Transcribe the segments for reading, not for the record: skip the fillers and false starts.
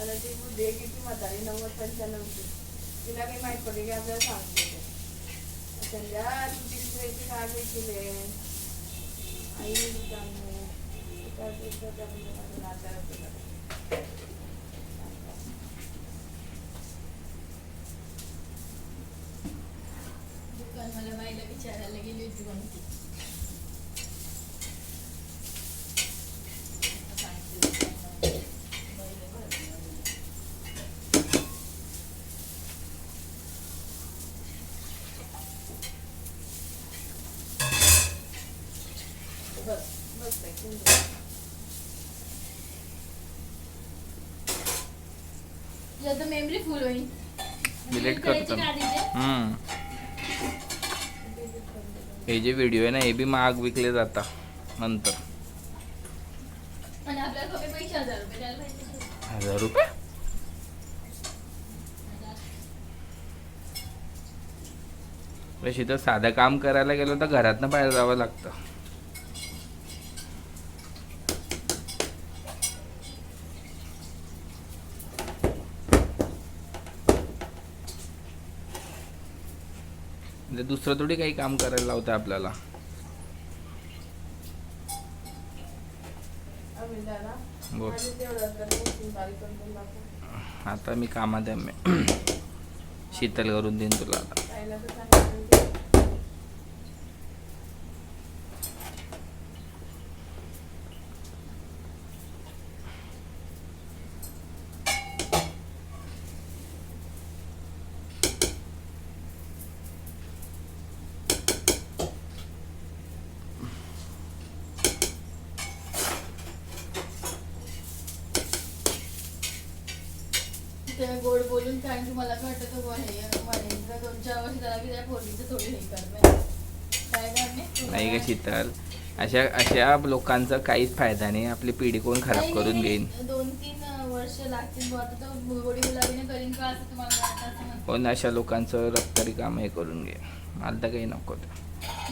आता ती बुद्धी किती म्हातारी 90-95. तिला काही माहित पडले की आपल्याला सांगते संध्या तू तिसऱ्याची काय केले आई दुकान मला बाईला विचारायला गेली होती कोणती तो मेमरी फुल होईल डिलीट करतो. हे जे व्हिडिओ आहे ना हे बी महाग विकले जाता नंतर. आणि आपल्याला कमी पैसे 1000 रुपये द्यायला पाहिजे. 1000 रुपये? तर साधं काम करायला गेलो तर घरातनं बाहेर जावं लागतं. म्हणजे दुसरं थोडी काही काम करायला लावतं आपल्याला. बोल. आता मी कामात आहे. मी शीतल करून देईन तुला आता. गोड बोलून कारण की मला काय वाटतं तो महेंद्र 2-4 वर्ष त्याला की त्या पोरीचं थोडी हे करणार काय करणे नाही का शीतल, अशा लोकांचा काहीच फायदा नाही. आपली पिढी कोण खराब करून घेईन. 2-3 वर्ष लागतील. आता तो गोडी गुलाबीने करीन का असं तुम्हाला वाटतं? कोण अशा लोकांचं रक्तरी काम हे करून घे. मला तर काही नको.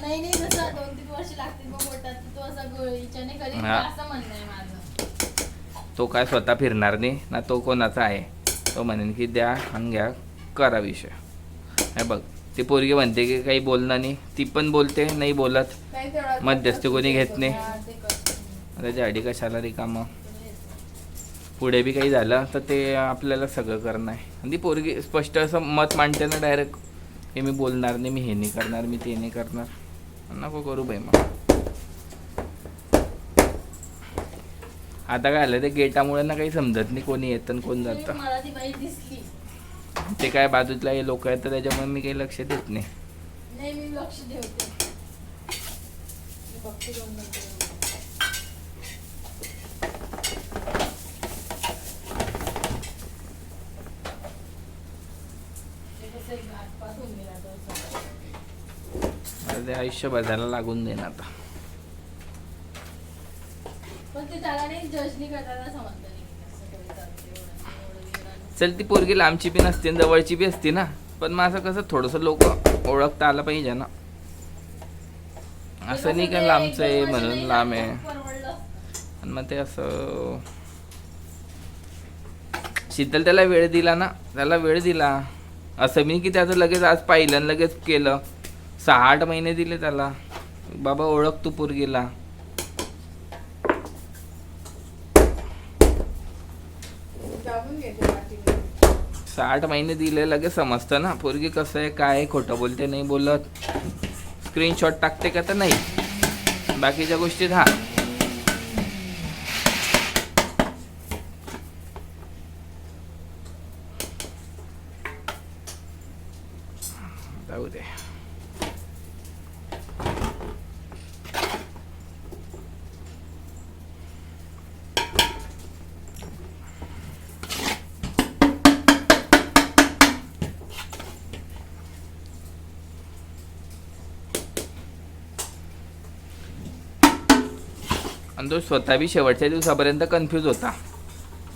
नाही जसं 2-3 वर्ष लागतील मग बोलतात तो असा गोळीच्याने करीन असं म्हणणं आहे माझं. तो काय स्वतः फिरणार नाही ना, तो कोणाचा आहे. तो म्हणेन की द्या आणि घ्या करा विषय. हे बघ ती पोरगी म्हणते की काही बोलणं नाही, ती पण बोलते नाही बोलत, मध्यस्थी कोणी घेत नाही. त्याच्यासाठी कशाला रिकामं. पुढे बी काही झालं तर ते आपल्याला सगळं करणं आहे. आणि ती पोरगी स्पष्ट असं मत मांडते ना डायरेक्ट, हे मी बोलणार नाही, मी हे नाही करणार, मी ते नाही करणार. नको करू बाई. मग आता काय आलं ते गेटामुळे ना काही समजत नाही कोणी येतं आणि कोण जातं. मला ती बाई दिसली. ते काय बाजूला हे लोक आहेत तर त्याच्यामुळे मी काही लक्ष देत नाही. नाही मी लक्ष ठेवते. ते आयुष्य बदलायला लागून देईन आता. पण ते त्याला नाही जज नाही करताना समजतं. चल ती पोरगी लांबची बी नसते आणि जवळची बी असते ना, पण मग असं कसं थोडंसं लोक ओळखता आलं पाहिजे ना. असं नाही का लांबचं आहे म्हणून लांब आहे. आणि मग ते असं शीतल त्याला वेळ दिला ना, त्याला वेळ दिला. असं मी की त्याचं लगेच आज पाहिलं आणि लगेच केलं. 6-8 महिने दिले त्याला. बाबा ओळख तू पोरगीला. 6-8 महिने दिले लगेच समजतं ना पोरगी कसं आहे काय आहे, खोटं बोलते नाही बोलत, स्क्रीनशॉट टाकते का तर नाही, बाकीच्या गोष्टीत हा. जाऊ दे. आणि तो स्वतः बी शेवटच्या दिवसापर्यंत कन्फ्यूज होता,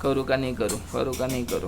करू का नाही करू, करू का नाही करू.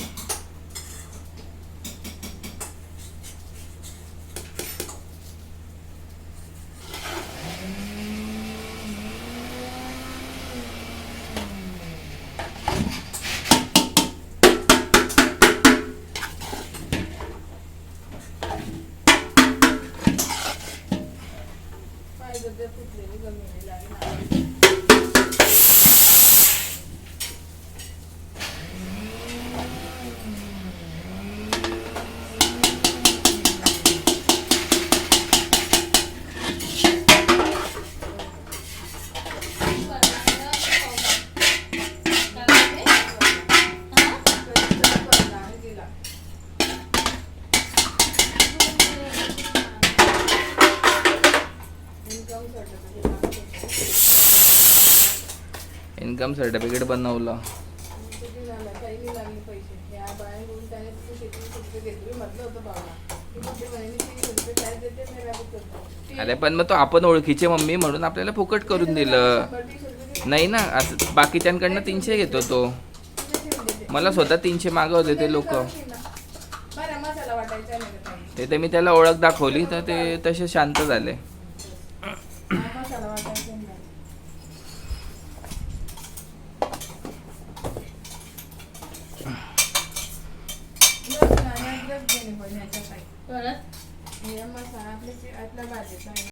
इन्कम सर्टिफिकेट बनवलं. किती झालं काही नाही लागले पैसे या बाहेरून त्याने तू शेती घेतली म्हटलं होतं बाबा की तुझे महिने 300 रुपये काय देते मेरा बुक अरे पण मग तो आपण ओळखीचे मम्मी म्हणून आपल्याला फुकट करून दिलं. 100-150 रुपये नाही ना, असं बाकीच्यांकडनं 300 घेतो तो. मला स्वतः 300 मागवले ते लोक. बरं मसाला वाटायचा नाही का काही? ते मी त्याला ओळख दाखवली तर ते तसे शांत झाले. मसाला वाटायचा नाही. लसूण आणि अद्रक घेणे पण ह्याच्यात आहे. परत हे मसाला आपल्या भाजीचा आहे.